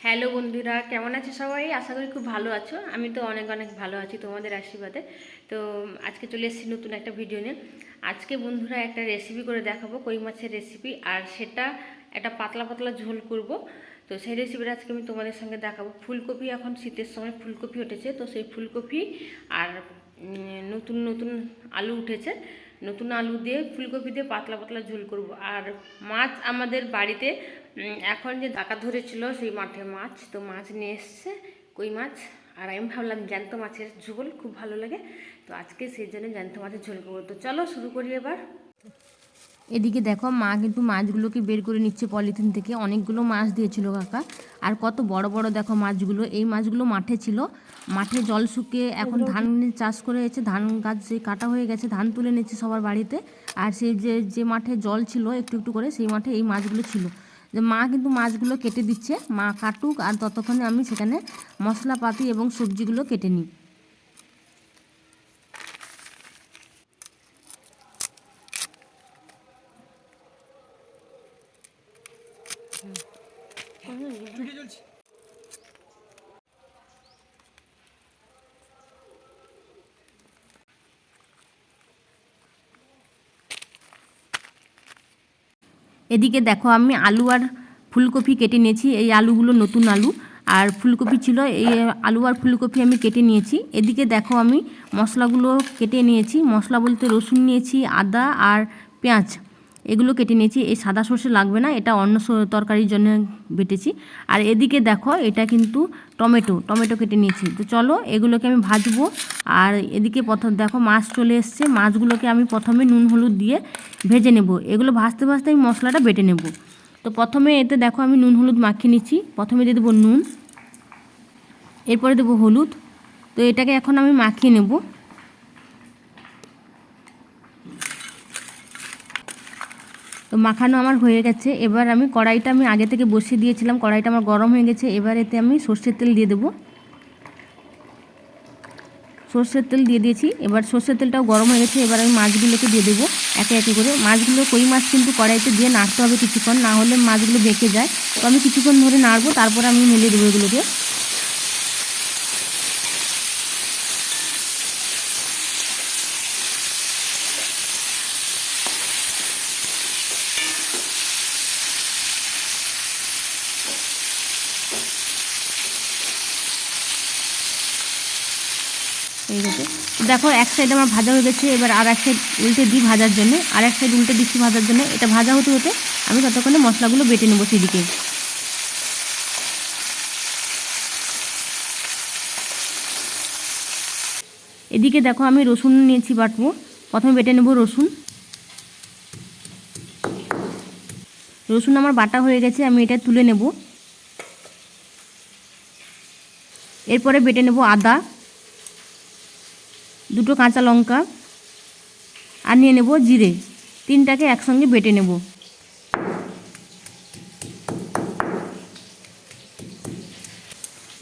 Hello বন্ধুরা, কেমন আছো সবাই? আশা করি খুব ভালো আছো। আমি তো অনেক অনেক ভালো আছি তোমাদের আশীর্বাদে। তো আজকে চলে এসেছি নতুন একটা ভিডিও নিয়ে। আজকে বন্ধুরা একটা রেসিপি করে দেখাবো, কই মাছের রেসিপি, আর সেটা একটা পাতলা পাতলা ঝোল করব। তো সেই রেসিপিটা আজকে আমি তোমাদের সঙ্গে দেখাবো। ফুলকপি, এখন শীতের সময় ফুলকপি উঠেছে, তো সেই ফুলকপি আর নতুন নতুন আলু উঠেছে, নতুন আলু দিয়ে ফুলকপি দিয়ে পাতলা পাতলা ঝোল করব। আর মাছ আমাদের বাড়িতে এখন যে ডাকা ধরেছিল সেই মাঠে মাছ, তো মাছ নিয়ে এসছে, কই মাছ। আর আমি ভাবলাম জ্যান্ত মাছের ঝোল খুব ভালো লাগে, তো আজকে সেই জন্য জ্যান্ত মাছের ঝোল করবো। তো চলো শুরু করি এবার। এদিকে দেখো, মা কিন্তু মাছগুলোকে বের করে নিচ্ছে পলিথিন থেকে। অনেকগুলো মাছ দিয়েছিল কাকা, আর কত বড় বড় দেখো মাছগুলো। এই মাছগুলো মাঠে ছিল, মাঠে জল শুকিয়ে এখন ধান চাষ করে হয়েছে, ধান গাছ যে কাটা হয়ে গেছে, ধান তুলে নিচ্ছে সবার বাড়িতে। আর সেই যে মাঠে জল ছিল একটু একটু করে, সেই মাঠে এই মাছগুলো ছিল। যে মা কিন্তু মাছগুলো কেটে দিচ্ছে, মা কাটুক, আর ততক্ষণে আমি সেখানে মশলাপাতি এবং সবজিগুলো কেটে নিই। এদিকে দেখো, আমি আলু আর ফুলকপি কেটে নিয়েছি। এই আলুগুলো নতুন আলু, আর ফুলকপি ছিল, এই আলু আর ফুলকপি আমি কেটে নিয়েছি। এদিকে দেখো, আমি মশলাগুলো কেটে নিয়েছি। মশলা বলতে রসুন নিয়েছি, আদা আর পেঁয়াজ, এগুলো কেটে নিয়েছি। এই সাদা সর্ষে লাগবে না, এটা অন্য তরকারির জন্য বেটেছি। আর এদিকে দেখো, এটা কিন্তু টমেটো কেটে নিয়েছি। তো চলো এগুলোকে আমি ভাজবো। আর এদিকে প্রথম দেখো মাছ চলে এসছে, মাছগুলোকে আমি প্রথমে নুন হলুদ দিয়ে ভেজে নেব। এগুলো ভাজতে ভাজতে আমি মশলাটা বেটে নেব। তো প্রথমে এতে দেখো আমি নুন হলুদ মাখিয়ে নিচ্ছি। প্রথমে দিয়ে দেবো নুন, এরপরে দেবো হলুদ। তো এটাকে এখন আমি মাখিয়ে নেব। তো মাখানো আমার হয়ে গেছে। এবার আমি কড়াইটা আগে থেকে বসিয়ে দিয়েছিলাম, কড়াইটা আমার গরম হয়ে গেছে। এবার এতে আমি সর্ষের তেল দিয়ে দেবো। সর্ষের তেল দিয়ে দিয়েছি। এবার সর্ষের তেলটাও গরম হয়ে গেছে। এবার আমি মাছগুলোকে দিয়ে দেবো একে একে করে। মাছগুলো, কই মাছ কিন্তু কড়াইতে দিয়ে নাড়তে হবে কিছুক্ষণ, না হলে মাছগুলো বেঁকে যায়। তো আমি কিছুক্ষণ ধরে নাড়বো, তারপরে আমি মেলে দেবো এগুলোকে। হয়ে গেছে। দেখো এক সাইড আমার ভাজা হয়ে গেছে। এবার আর এক সাইড উল্টে দিই ভাজার জন্য, আর এক সাইড উল্টে দিচ্ছি ভাজার জন্য। এটা ভাজা হতে হতে আমি ততক্ষণে মশলাগুলো বেটে নেবো সেদিকে। এদিকে দেখো, আমি রসুন নিয়েছি বাটবো। প্রথমে বেটে নেবো রসুন। রসুন আমার বাটা হয়ে গেছে, আমি এটা তুলে নেব। এরপরে বেটে নেব আদা, দুটো কাঁচা লঙ্কা, আর নিয়ে নেব জিরে। তিনটাকে একসঙ্গে বেটে নেব।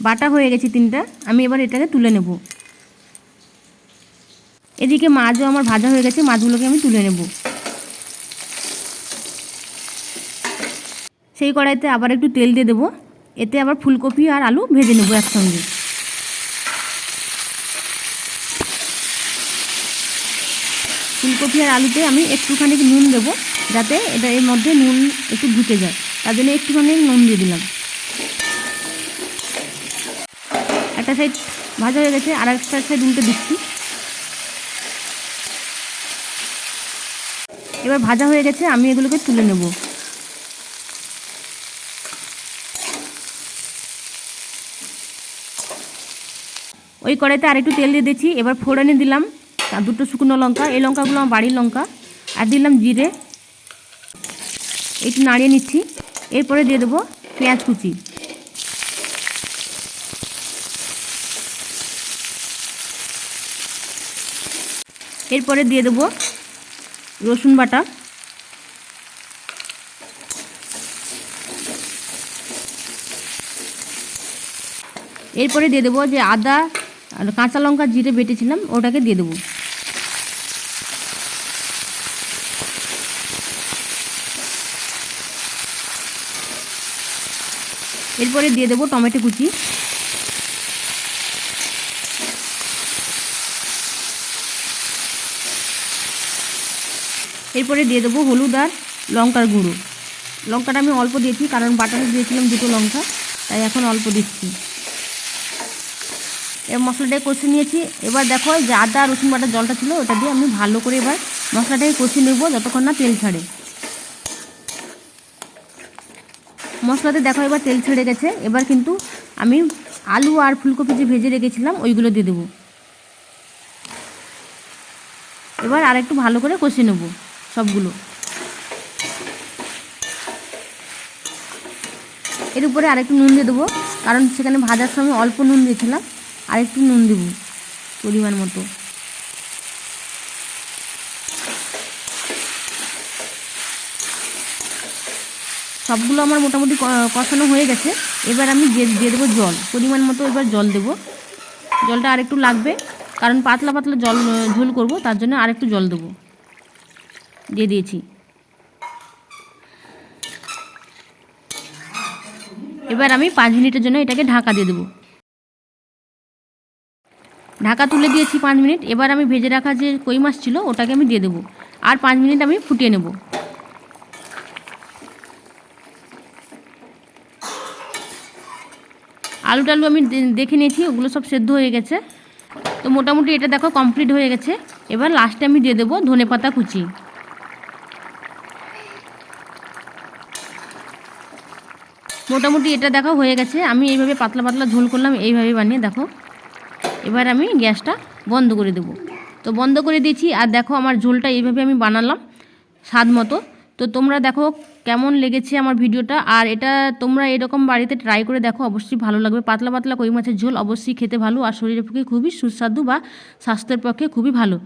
বাটা হয়ে গেছে তিনটা, আমি এবার এটাকে তুলে নেব। এদিকে মাছও আমার ভাজা হয়ে গেছে, মাছগুলোকে আমি তুলে নেব। সেই কড়াইতে আবার একটু তেল দিয়ে দেবো। এতে আবার ফুলকপি আর আলু ভেজে নেব একসঙ্গে। ফুলকপি আর আলুতে আমি একটুখানি নুন দেবো, যাতে এটা এর মধ্যে নুন একটু ঢুকে যায়, তার জন্য একটুখানি নুন দিয়ে দিলাম। একটা সাইড ভাজা হয়ে গেছে, আর একটা সাইড উল্টে দিচ্ছি। এবার ভাজা হয়ে গেছে, আমি এগুলোকে তুলে নেব। ওই কড়াইতে আরেকটু তেল দিয়ে দিচ্ছি। এবার ফোড়নে দিলাম দুটো শুকনো লঙ্কা, এই লঙ্কাগুলো আমার বাড়ির লঙ্কা, আর দিলাম জিরে। একটু নাড়িয়ে নিচ্ছি। এরপরে দিয়ে দেবো পেঁয়াজ কুচি। এরপরে দিয়ে দেবো রসুন বাটা। এরপরে দিয়ে দেবো যে আদা আর কাঁচা লঙ্কা জিরে বেটেছিলাম, ওটাকে দিয়ে দেবো। এরপরে দিয়ে দেবো টমেটো কুচি, এরপরে দিয়ে দেবো হলুদ আর লঙ্কার গুঁড়ো। লঙ্কাটা আমি অল্প দিয়েছি, কারণ বাটারে দিয়েছিলাম 2টো লঙ্কা, তাই এখন অল্প দিচ্ছি। এবার মশলাটাকে কষে নিয়েছি। এবার দেখো যে আদা রসুন বাটার জলটা ছিল ওটা দিয়ে আমি ভালো করে এবার মশলাটাকে কষিয়ে নেবো যতক্ষণ না তেল ছাড়ে। মশলাতে দেখো এবার তেল ছেড়ে গেছে। এবার কিন্তু আমি আলু আর ফুলকপি যে ভেজে রেখেছিলাম ওইগুলো দিয়ে দেবো। এবার আর একটু ভালো করে কষিয়ে নেবো সবগুলো। এর উপরে আরেকটু নুন দিয়ে দেবো, কারণ সেখানে ভাজার সময় অল্প নুন দিয়েছিলাম, আরেকটু নুন দেবো পরিমাণ মতো। সবগুলো আমার মোটামুটি কষানো হয়ে গেছে। এবার আমি দিয়ে দেবো জল, পরিমাণ মতো এবার জল দেবো। জলটা আরেকটু লাগবে, কারণ পাতলা পাতলা ঝোল করব, তার জন্য আরেকটু জল দেবো। দিয়ে দিয়েছি। এবার আমি 5 মিনিটের জন্য এটাকে ঢাকা দিয়ে দেবো। ঢাকা তুলে দিয়েছি 5 মিনিট। এবার আমি ভেজে রাখা যে কই মাছ ছিল ওটাকে আমি দিয়ে দেবো, আর 5 মিনিট আমি ফুটিয়ে নেব। আলু টালু আমি দেখে নিয়েছি, ওগুলো সব সেদ্ধ হয়ে গেছে। তো মোটামুটি এটা দেখো কমপ্লিট হয়ে গেছে। এবার লাস্টে আমি দিয়ে দেবো ধনেপাতা কুচি। মোটামুটি এটা দেখো হয়ে গেছে। আমি এইভাবে পাতলা পাতলা ঝোল করলাম, এইভাবে বানিয়ে দেখো। এবার আমি গ্যাসটা বন্ধ করে দেবো। তো বন্ধ করে দিয়েছি। আর দেখো আমার ঝোলটা এইভাবে আমি বানালাম স্বাদ মতো। তো তোমরা দেখো কেমন লেগেছে আমার ভিডিওটা, আর এটা তোমরা এরকম বাড়িতে ট্রাই করে দেখো, অবশ্যই ভালো লাগবে। পাতলা পাতলা কই মাছের ঝোল অবশ্যই খেতে ভালো, আর শরীরের পক্ষে খুবই সুস্বাদু বা স্বাস্থ্যের পক্ষে খুবই ভালো।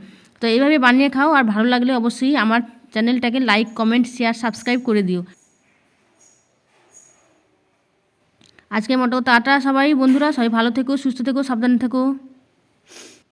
তো এইভাবে বানিয়ে খাও, আর ভালো লাগলে অবশ্যই আমার চ্যানেলটাকে লাইক, কমেন্ট, শেয়ার, সাবস্ক্রাইব করে দিও। আজকের মতো টাটা সবাই বন্ধুরা, সবাই ভালো থেকো, সুস্থ থেকো, সাবধানে থেকো।